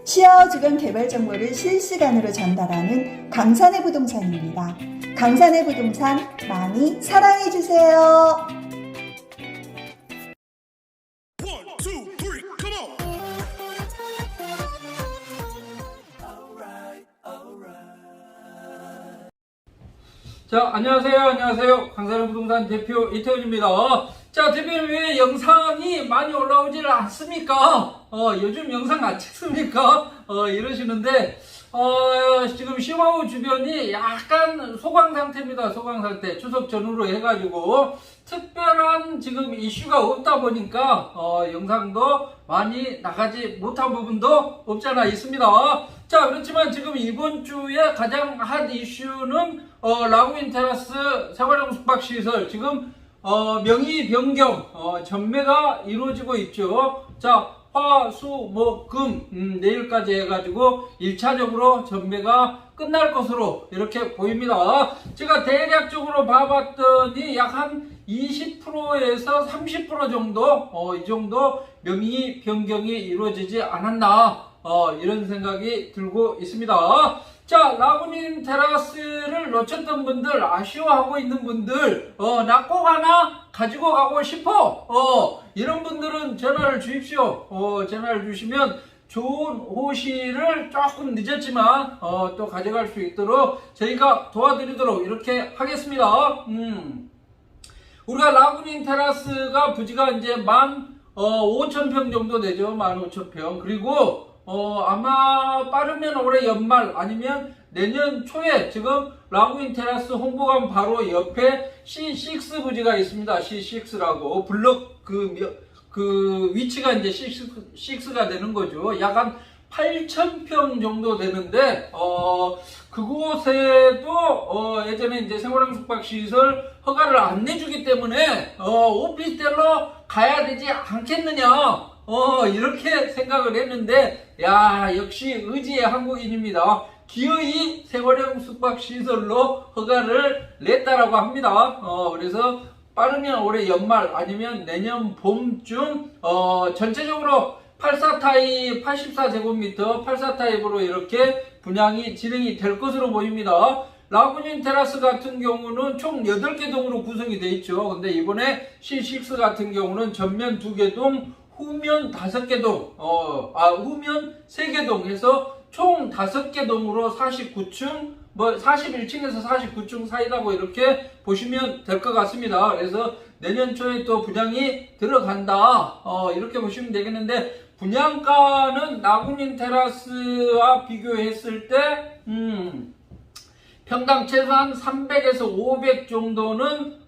쉬어주건 개발 정보를 실시간으로 전달하는 강산의 부동산입니다. 강산의 부동산 많이 사랑해주세요. 자, 안녕하세요. 강산의 부동산 대표 이태훈입니다. 자, 대표님 왜 영상이 많이 올라오질 않습니까? 요즘 영상 안 찍습니까? 이러시는데, 지금 시마우 주변이 약간 소강 상태입니다. 소강 상태. 추석 전후로 해가지고, 특별한 지금 이슈가 없다 보니까, 영상도 많이 나가지 못한 부분도 없지 않아 있습니다. 자, 그렇지만 지금 이번 주에 가장 핫 이슈는, 라구인 테라스 생활형 숙박시설, 지금, 명의 변경, 전매가 이루어지고 있죠. 자, 화, 수, 목, 금, 내일까지 해가지고 1차적으로 전매가 끝날 것으로 이렇게 보입니다. 제가 대략적으로 봐봤더니 약 한 20%에서 30% 정도, 이 정도 명의 변경이 이루어지지 않았나, 이런 생각이 들고 있습니다. 자, 라구인 테라스를 놓쳤던 분들, 아쉬워하고 있는 분들, 나 꼭 하나 가지고 가고 싶어. 이런 분들은 전화를 주십시오. 전화를 주시면 좋은 호시를 조금 늦었지만, 또 가져갈 수 있도록 저희가 도와드리도록 이렇게 하겠습니다. 우리가 라구인 테라스가 부지가 이제 15,000평 정도 되죠. 15,000평. 그리고, 아마 빠르면 올해 연말 아니면 내년 초에 지금 라구인 테라스 홍보관 바로 옆에 C6 부지가 있습니다. C6라고 블럭 그 위치가 이제 C6가 되는 거죠. 약 한 8,000평 정도 되는데 그곳에도 예전에 이제 생활형 숙박시설 허가를 안 내주기 때문에 오피스텔로 가야 되지 않겠느냐, 이렇게 생각을 했는데, 야, 역시 의지의 한국인입니다. 기어이 생활형 숙박시설로 허가를 냈다라고 합니다. 그래서 빠르면 올해 연말 아니면 내년 봄쯤 전체적으로 84타입 84제곱미터 84타입으로 이렇게 분양이 진행이 될 것으로 보입니다. 라구인 테라스 같은 경우는 총 8개 동으로 구성이 되어 있죠. 근데 이번에 C6 같은 경우는 전면 2개 동, 후면 5개 동, 후면 3개 동 해서 총 5개 동으로 49층, 41층에서 49층 사이라고 이렇게 보시면 될 것 같습니다. 그래서 내년 초에 또 분양이 들어간다, 이렇게 보시면 되겠는데, 분양가는 라구인 테라스와 비교했을 때, 평당 최소한 300에서 500 정도는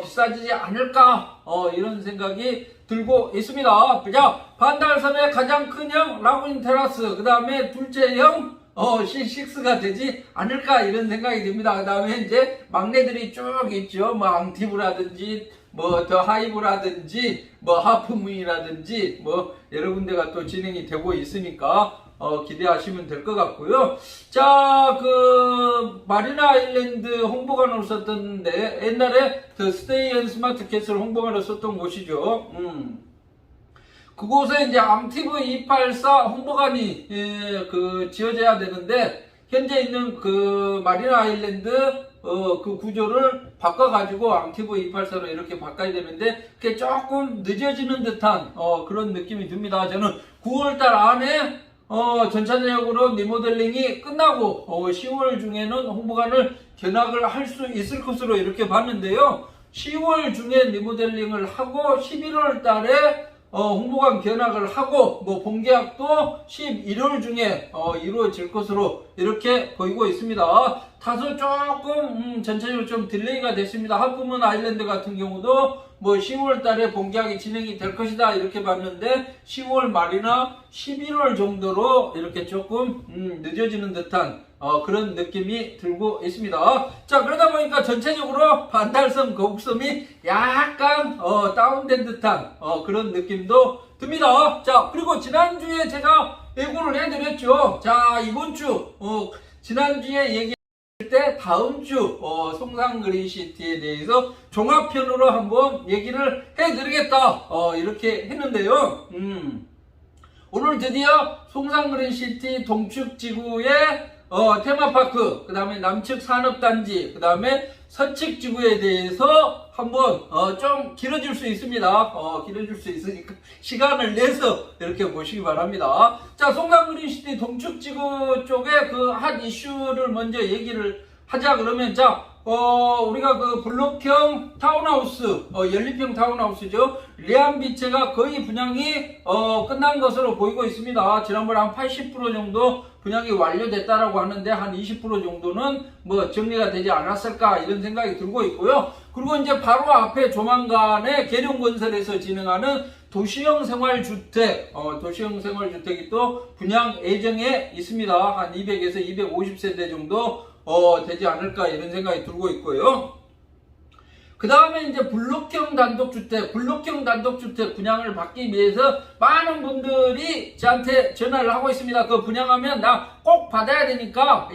비싸지지 않을까, 이런 생각이 들고 있습니다. 자, 반달섬의 가장 큰 형 라구인 테라스, 그 다음에 둘째 형 C6가 되지 않을까, 이런 생각이 듭니다. 그 다음에 이제 막내들이 쭉 있죠. 뭐 앙티브라든지 뭐 더 하이브라든지 뭐 하프문이라든지 뭐 여러 군데가 또 진행이 되고 있으니까 기대하시면 될 것 같고요. 자, 그 마리나 아일랜드 홍보관으로 썼던데, 옛날에 더 스테이 앤 스마트 캐슬 홍보관으로 썼던 곳이죠. 그곳에 이제 앙티브 284 홍보관이 지어져야 되는데, 현재 있는 그 마리나 아일랜드 그 구조를 바꿔가지고 앙티브 284로 이렇게 바꿔야 되는데, 그게 조금 늦어지는 듯한 그런 느낌이 듭니다. 저는 9월달 안에 전차적으로 리모델링이 끝나고 10월 중에는 홍보관을 견학을 할 수 있을 것으로 이렇게 봤는데요. 10월 중에 리모델링을 하고 11월 달에 홍보관 견학을 하고 뭐 본계약도 11월 중에 이루어질 것으로 이렇게 보이고 있습니다. 다소 조금 전체적으로 좀 딜레이가 됐습니다. 하프문 아일랜드 같은 경우도 뭐 10월 달에 본계약이 진행이 될 것이다 이렇게 봤는데 10월 말이나 11월 정도로 이렇게 조금 늦어지는 듯한 그런 느낌이 들고 있습니다. 자, 그러다 보니까 전체적으로 반달섬, 거북섬이 약간 다운된 듯한 그런 느낌도 듭니다. 자, 그리고 지난주에 제가 예고를 해드렸죠. 자, 이번 주 지난주에 얘기 때 다음 주 송산 그린시티에 대해서 종합편으로 한번 얘기를 해드리겠다 이렇게 했는데요. 오늘 드디어 송산그린시티 동측 지구의 테마파크, 그 다음에 남측 산업단지, 그 다음에 서측 지구에 대해서 한번 좀 길어질 수 있습니다. 길어질 수 있으니까 시간을 내서 이렇게 보시기 바랍니다. 자, 송산그린시티 동측 지구 쪽에 그 한 이슈를 먼저 얘기를 하자. 그러면 자, 우리가 그 블록형 타운하우스, 연립형 타운하우스죠. 레안비체가 거의 분양이 끝난 것으로 보이고 있습니다. 지난번에 한 80% 정도 분양이 완료됐다라고 하는데 한 20% 정도는 뭐 정리가 되지 않았을까 이런 생각이 들고 있고요. 그리고 이제 바로 앞에 조만간에 계룡건설에서 진행하는 도시형 생활주택, 도시형 생활주택이 또 분양 예정에 있습니다. 한 200에서 250세대 정도 되지 않을까 이런 생각이 들고 있고요. 그 다음에 이제 블록형 단독주택 분양을 받기 위해서 많은 분들이 저한테 전화를 하고 있습니다. 그 분양하면 나 꼭 받아야 되니까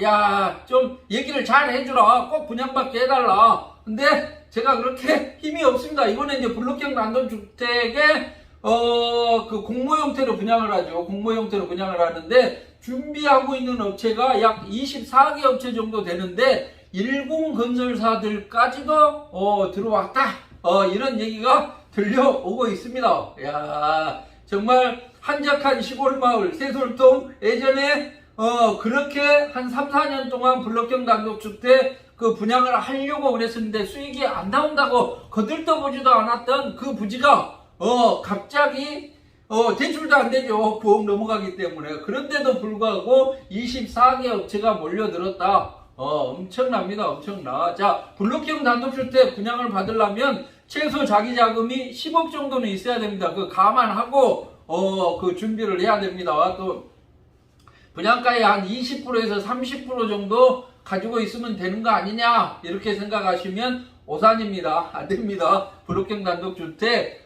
좀 얘기를 잘 해주라, 꼭 분양받게 해달라. 근데 제가 그렇게 힘이 없습니다. 이번에 이제 블록형 단독주택에 그 공모 형태로 분양을 하죠. 공모 형태로 분양을 하는데 준비하고 있는 업체가 약 24개 업체 정도 되는데 일공건설사들까지도 들어왔다. 이런 얘기가 들려오고 있습니다. 정말 한적한 시골 마을 새솔동 예전에 그렇게 한 3, 4년 동안 블록형 단독주택 그 분양을 하려고 그랬었는데 수익이 안 나온다고 거들떠보지도 않았던 그 부지가 갑자기 대출도 안 되죠. 9억 넘어가기 때문에. 그런데도 불구하고 24개 업체가 몰려들었다. 엄청납니다. 엄청나. 자, 블록형 단독주택 분양을 받으려면 최소 자기 자금이 10억 정도는 있어야 됩니다. 그 감안하고 그 준비를 해야 됩니다. 또 분양가의 한 20%에서 30% 정도 가지고 있으면 되는 거 아니냐 이렇게 생각하시면 오산입니다. 안 됩니다. 블록형 단독주택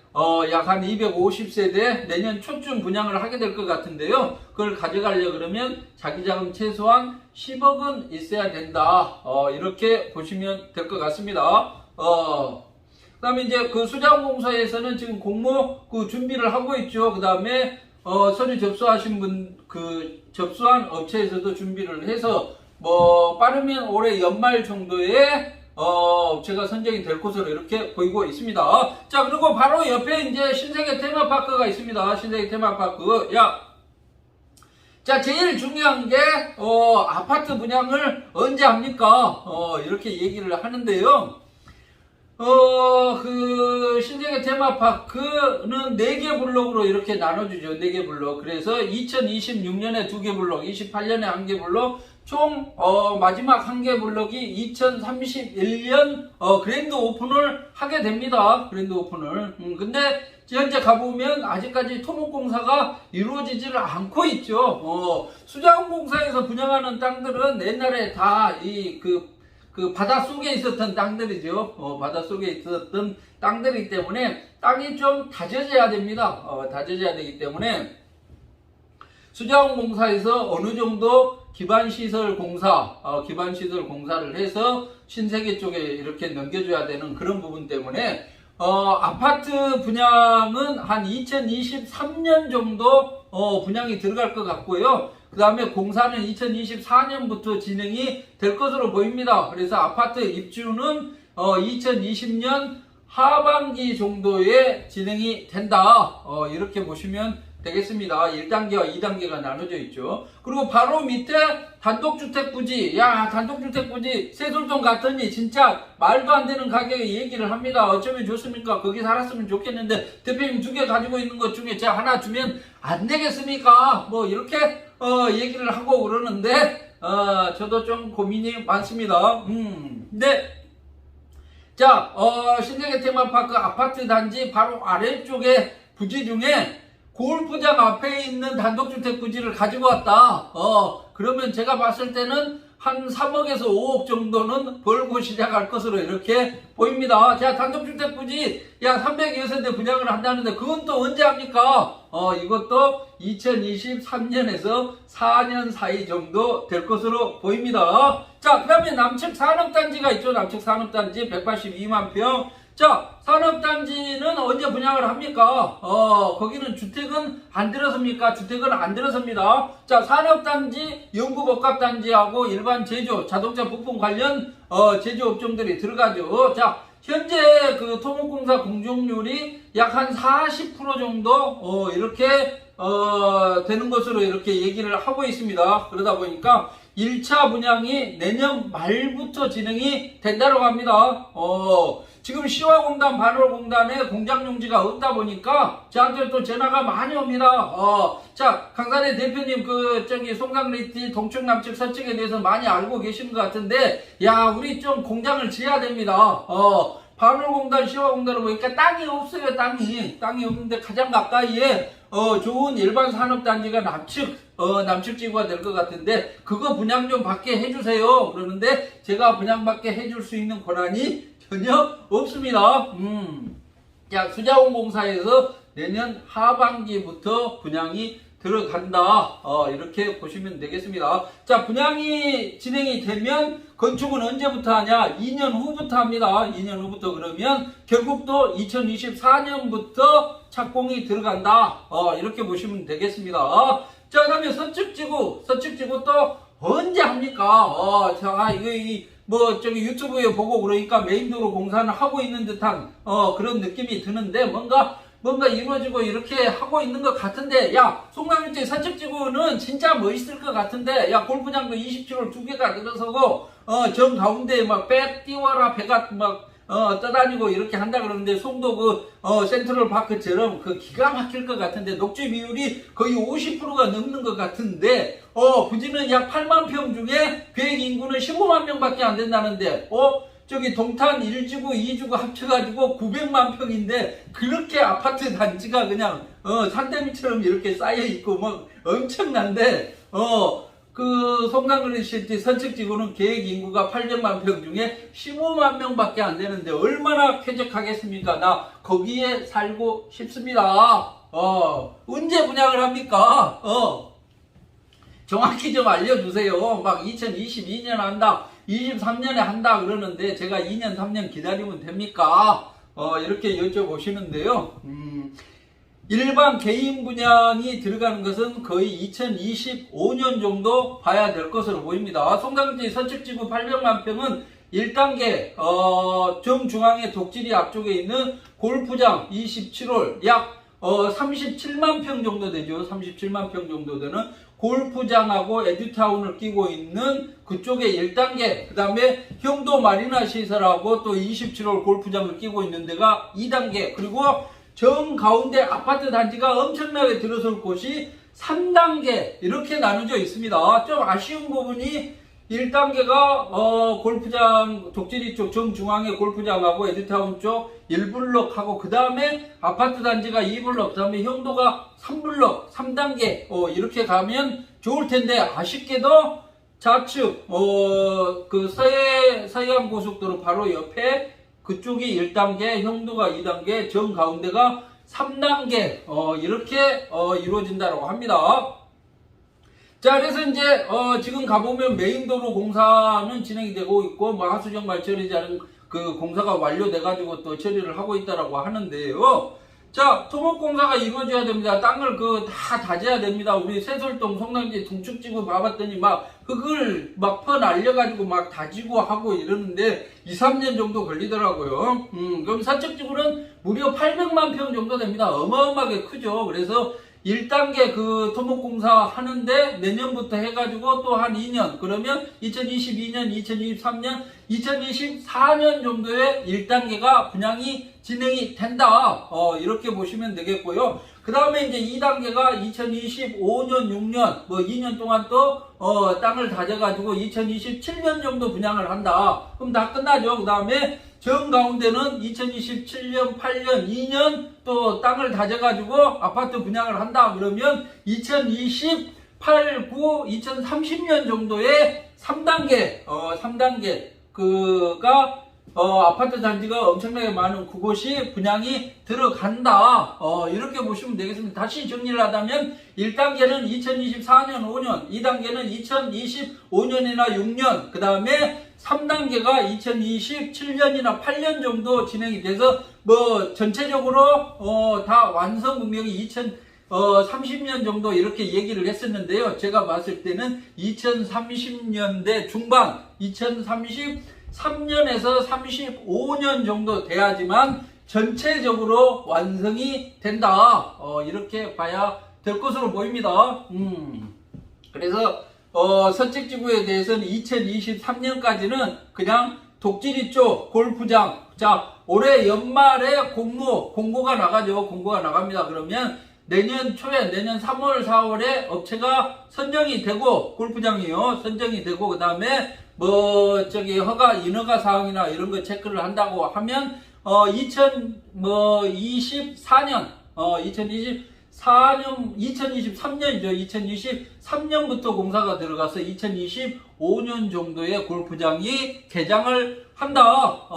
약 한 250세대 내년 초쯤 분양을 하게 될 것 같은데요. 그걸 가져가려 그러면 자기 자금 최소한 10억은 있어야 된다. 이렇게 보시면 될 것 같습니다. 그 다음에 이제 그 수자원공사에서는 지금 공모 그 준비를 하고 있죠. 그 다음에 서류 접수하신 접수한 업체에서도 준비를 해서 빠르면 올해 연말 정도에 업체가 선정이 될 것으로 이렇게 보이고 있습니다. 자, 그리고 바로 옆에 이제 신세계 테마파크가 있습니다. 신세계 테마파크. 자, 제일 중요한 게, 아파트 분양을 언제 합니까? 이렇게 얘기를 하는데요. 그 신세계 테마파크는 4개 블록으로 이렇게 나눠주죠. 4개 블록. 그래서 2026년에 2개 블록, 28년에 1개 블록, 총 마지막 1개 블록이 2031년 그랜드 오픈을 하게 됩니다. 그랜드 오픈을. 근데 현재 가보면 아직까지 토목공사가 이루어지지를 않고 있죠. 수자원공사에서 분양하는 땅들은 옛날에 다 그 바닷속에 있었던 땅들이죠. 바닷속에 있었던 땅들이기 때문에 땅이 좀 다져져야 됩니다. 다져져야 되기 때문에 수자원공사에서 어느 정도 기반시설 공사를 해서 신세계 쪽에 이렇게 넘겨줘야 되는 그런 부분 때문에 아파트 분양은 한 2023년 정도 분양이 들어갈 것 같고요. 그 다음에 공사는 2024년부터 진행이 될 것으로 보입니다. 그래서 아파트 입주는 2020년 하반기 정도에 진행이 된다. 이렇게 보시면 되겠습니다. 1단계와 2단계가 나눠져 있죠. 그리고 바로 밑에 단독주택 부지. 단독주택 부지 새솔동 갔더니 진짜 말도 안 되는 가격에 얘기를 합니다. 어쩌면 좋습니까? 거기 살았으면 좋겠는데 대표님 2개 가지고 있는 것 중에 제가 하나 주면 안 되겠습니까? 이렇게 얘기를 하고 그러는데 저도 좀 고민이 많습니다. 근데 자, 신세계 테마파크 아파트 단지 바로 아래쪽에 부지 중에 골프장 앞에 있는 단독주택 부지를 가지고 왔다. 그러면 제가 봤을 때는 한 3억에서 5억 정도는 벌고 시작할 것으로 이렇게 보입니다. 자, 단독주택 부지 300여 세대 분양을 한다는데 그건 또 언제 합니까? 이것도 2023년에서 4년 사이 정도 될 것으로 보입니다. 자, 그 다음에 남측 산업단지가 있죠. 남측 산업단지 182만 평, 자, 산업단지는 언제 분양을 합니까? 거기는 주택은 안 들어섭니까? 주택은 안 들어섭니다. 자, 산업단지, 연구복합단지하고 일반 제조, 자동차 부품 관련 제조업종들이 들어가죠. 자, 현재 그 토목공사 공정률이 약 한 40% 정도 이렇게 되는 것으로 이렇게 얘기를 하고 있습니다. 그러다 보니까 1차 분양이 내년 말부터 진행이 된다고 합니다. 지금 시화공단, 반월공단에 공장용지가 없다 보니까 저한테 또 전화가 많이 옵니다. 자, 강산의 대표님, 송강리티 동쪽, 남측, 서측에 대해서 많이 알고 계시는 것 같은데, 야, 우리 좀 공장을 지어야 됩니다. 반월공단, 시화공단을 보니까 땅이 없어요, 땅이 없는데 가장 가까이에 좋은 일반 산업단지가 남측지구가 될 것 같은데, 그거 분양 좀 받게 해주세요. 그러는데 제가 분양받게 해줄 수 있는 권한이 전혀 없습니다. 자, 수자원공사에서 내년 하반기부터 분양이 들어간다. 이렇게 보시면 되겠습니다. 자, 분양이 진행이 되면 건축은 언제부터 하냐? 2년 후부터 합니다. 2년 후부터. 그러면 결국 또 2024년부터 착공이 들어간다. 이렇게 보시면 되겠습니다. 자, 그 다음에 서측지구 또 언제 합니까? 유튜브에 보고 그러니까 메인도로 공사는 하고 있는 듯한 그런 느낌이 드는데, 뭔가 이루어지고 이렇게 하고 있는 것 같은데, 야, 송강리티 서측지구는 진짜 멋있을 것 같은데, 야, 골프장도 27홀 2개가 들어서고 정 가운데에 막 배 띄워라, 배가 막 떠다니고 이렇게 한다 그러는데, 송도 센트럴 파크처럼 기가 막힐 것 같은데, 녹지 비율이 거의 50%가 넘는 것 같은데, 부지는 약 8만 평 중에 계획 인구는 15만 명밖에 안 된다는데, 저기 동탄 1지구, 2지구 합쳐가지고 900만 평인데, 그렇게 아파트 단지가 그냥 산더미처럼 이렇게 쌓여있고 뭐 엄청난데, 송강리티 서측지구는 계획 인구가 800만 평 중에 15만 명밖에 안 되는데 얼마나 쾌적하겠습니까? 나 거기에 살고 싶습니다. 언제 분양을 합니까? 정확히 좀 알려주세요. 막 2022년 한다, 23년에 한다 그러는데 제가 2년, 3년 기다리면 됩니까? 이렇게 여쭤보시는데요. 일반 개인 분양이 들어가는 것은 거의 2025년 정도 봐야 될 것으로 보입니다. 송강리티 서측지구 800만 평은 1단계 정중앙의 독지리 앞쪽에 있는 골프장 27홀 약 37만 평 정도 되죠. 37만 평 정도 되는 골프장하고 에듀타운을 끼고 있는 그쪽에 1단계, 그 다음에 형도 마리나 시설하고 또 27홀 골프장을 끼고 있는 데가 2단계, 그리고 정 가운데 아파트 단지가 엄청나게 들어설 곳이 3단계 이렇게 나눠져 있습니다. 좀 아쉬운 부분이 1단계가 골프장 독지리 쪽 정중앙의 골프장하고 에듀타운 쪽 1블럭하고 그 다음에 아파트 단지가 2블럭, 그 다음에 형도가 3블럭 3단계 이렇게 가면 좋을 텐데, 아쉽게도 좌측 서해안 고속도로 바로 옆에 그쪽이 1단계, 형도가 2단계, 정 가운데가 3단계 이렇게 이루어진다고 합니다. 자, 그래서 이제 지금 가보면 메인도로 공사는 진행이 되고 있고, 뭐 하수정 말처리자는 그 공사가 완료돼 가지고 또 처리를 하고 있다라고 하는데요. 자, 토목공사가 이루어져야 됩니다. 땅을 다 다져야 됩니다. 우리 세솔동 송강리티 동측지구 봐봤더니 그걸 퍼 날려가지고 다지고 하고 이러는데 2, 3년 정도 걸리더라고요. 그럼 서측지구는 무려 800만 평 정도 됩니다. 어마어마하게 크죠. 그래서 1단계 토목공사 하는데 내년부터 해가지고 또 한 2년, 그러면 2022년, 2023년, 2024년 정도에 1단계가 분양이 진행이 된다. 이렇게 보시면 되겠고요. 그 다음에 이제 2단계가 2025년, 6년, 2년 동안 또 땅을 다져가지고 2027년 정도 분양을 한다. 그럼 다 끝나죠. 그 다음에 정 가운데는 2027년, 8년, 2년 또 땅을 다져가지고 아파트 분양을 한다. 그러면 2028, 9, 2030년 정도에 3단계, 3단계, 아파트 단지가 엄청나게 많은 그곳이 분양이 들어간다. 이렇게 보시면 되겠습니다. 다시 정리를 하자면 1단계는 2024년 5년, 2단계는 2025년이나 6년, 그 다음에 3단계가 2027년이나 8년 정도 진행이 돼서 뭐 전체적으로 다 완성 분명히 30년 정도 이렇게 얘기를 했었는데요. 제가 봤을 때는 2030년대 중반, 2033년에서 35년 정도 돼야지만 전체적으로 완성이 된다. 이렇게 봐야 될 것으로 보입니다. 그래서 서책지구에 대해서는 2023년까지는 그냥 독지리 쪽 골프장, 자 올해 연말에 공고가 나가죠. 공고가 나갑니다. 그러면 내년 초에, 내년 3월, 4월에 업체가 선정이 되고, 골프장이요, 선정이 되고, 그 다음에, 허가, 인허가 사항이나 이런 거 체크를 한다고 하면, 2023년이죠. 2023년부터 공사가 들어가서 2025년 정도에 골프장이 개장을 한다.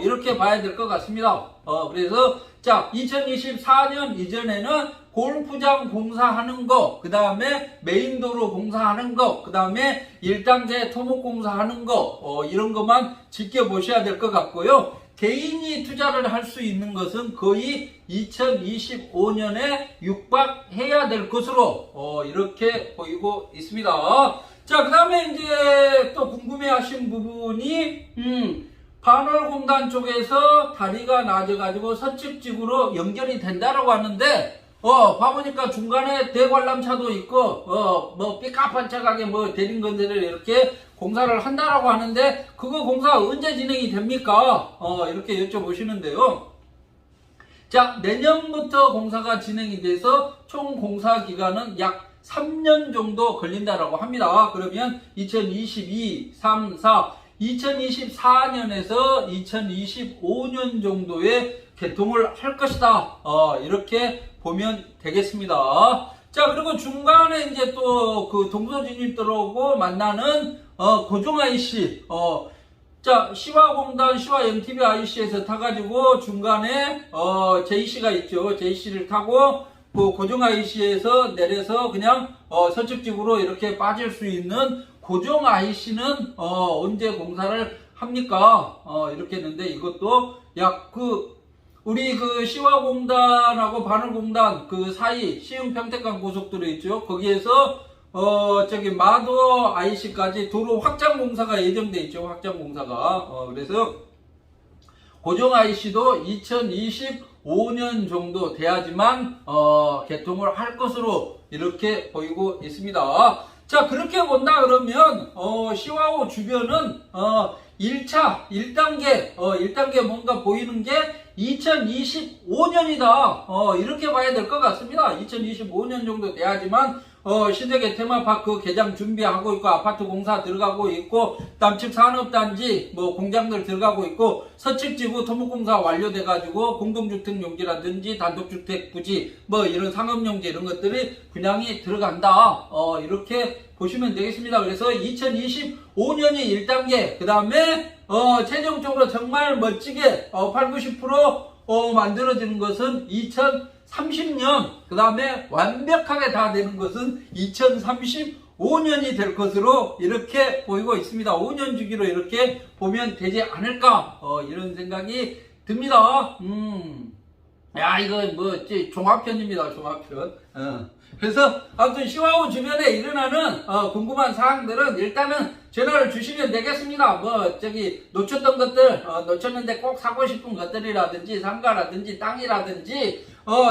이렇게 봐야 될 것 같습니다. 그래서, 자, 2024년 이전에는 골프장 공사하는 거, 그 다음에 메인도로 공사하는 거, 그 다음에 1단계 토목 공사하는 거, 이런 것만 지켜보셔야 될 것 같고요. 개인이 투자를 할 수 있는 것은 거의 2025년에 육박해야 될 것으로 이렇게 보이고 있습니다. 자, 그 다음에 이제 또 궁금해 하신 부분이 반월공단 쪽에서 다리가 낮아가지고 서측지구로 연결이 된다라고 하는데 봐보니까 중간에 대관람차도 있고 삐까뻔쩍하게 대림건설을 이렇게 공사를 한다라고 하는데 그거 공사 언제 진행이 됩니까? 이렇게 여쭤보시는데요. 자, 내년부터 공사가 진행이 돼서 총 공사 기간은 약 3년 정도 걸린다라고 합니다. 그러면 2022, 3, 4, 2024년에서 2025년 정도에 개통을 할 것이다. 이렇게 보면 되겠습니다. 자, 그리고 중간에 이제 또 그 동서진입 들어오고 만나는 고종 IC, 자, 시화공단, 시화 MTB IC에서 타가지고 중간에 JC가 있죠. JC를 타고 그 고종 IC에서 내려서 그냥 서측지구로 이렇게 빠질 수 있는 고종 IC는 언제 공사를 합니까? 이렇게 했는데 이것도 약 우리 시화공단하고 반월공단 그 사이 시흥평택간 고속도로 있죠. 거기에서 마도 IC까지 도로 확장 공사가 예정돼 있죠. 확장 공사가. 그래서 고종 IC도 2025년 정도 돼야지만 개통을 할 것으로 이렇게 보이고 있습니다. 자, 그렇게 본다 그러면 시화호 주변은 1단계 뭔가 보이는 게 2025년이다. 이렇게 봐야 될 것 같습니다. 2025년 정도 돼야지만 시대계 테마파크 개장 준비하고 있고 아파트 공사 들어가고 있고 남측 산업단지 공장들 들어가고 있고 서측지구 토목공사 완료돼 가지고 공동주택용지라든지 단독주택 부지 이런 상업용지 이런 것들이 분양이 들어간다. 이렇게 보시면 되겠습니다. 그래서 2025년이 1단계, 그 다음에 최종적으로 정말 멋지게 80-90% 만들어지는 것은 2030년, 그 다음에 완벽하게 다 되는 것은 2035년이 될 것으로 이렇게 보이고 있습니다. 5년 주기로 이렇게 보면 되지 않을까 이런 생각이 듭니다. 야, 이거 종합편입니다. 종합편. 그래서 아무튼 시화호 주변에 일어나는 궁금한 사항들은 일단은 전화를 주시면 되겠습니다. 놓쳤던 것들, 놓쳤는데 꼭 사고 싶은 것들이라든지 상가라든지 땅이라든지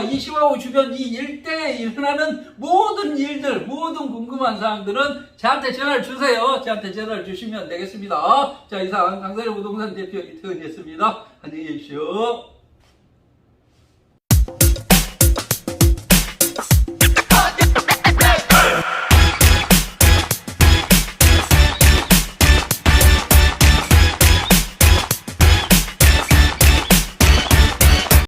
이 시화호 주변 이 일대에 일어나는 모든 일들, 모든 궁금한 사항들은 저한테 전화를 주세요. 저한테 전화를 주시면 되겠습니다. 자, 이상 강사의 부동산 대표 이태원이었습니다. 안녕히 계십시오.